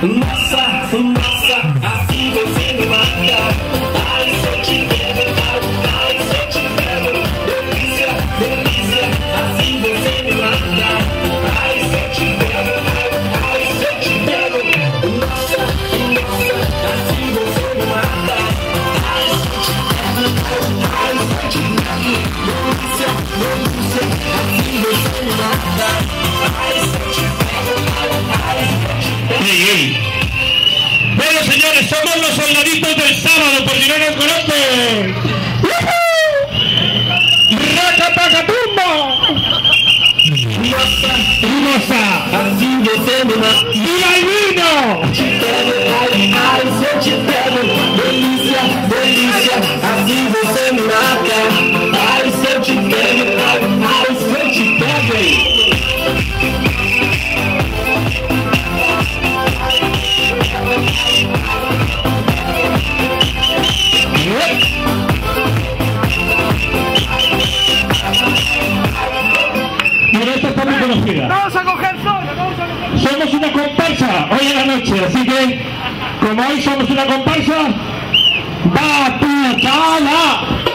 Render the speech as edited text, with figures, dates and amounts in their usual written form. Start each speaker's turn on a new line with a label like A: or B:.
A: Nossa, nossa, assim você me mata. Ai, se eu te pego, ai, se eu te pego. Delícia, delícia, assim você me mata. Ai, se eu te pego, ai, se eu te pego. Nossa, nossa, assim você me mata. Ai, se eu te pego, ai, se eu te pego. Delícia, delícia, assim você me mata. Ai, se eu te pego, ai, se eu te pego.
B: Bueno, señores, somos los soldaditos del sábado, por si no nos conocen. ¡Racapacatumba! ¡Hermosa!
A: Assim você me mata.
B: ¡Viva el vino!
A: Te pego, ai, ai, se eu te pego. Delícia, delícia, assim você me mata. Ai, se eu te pego, ai, se eu te pego.
B: Pero esta está muy conocida.
C: Vamos a coger zona, vamos a coger.
B: Somos una comparsa hoy en la noche, así que como hoy somos una comparsa, ¡Batucada!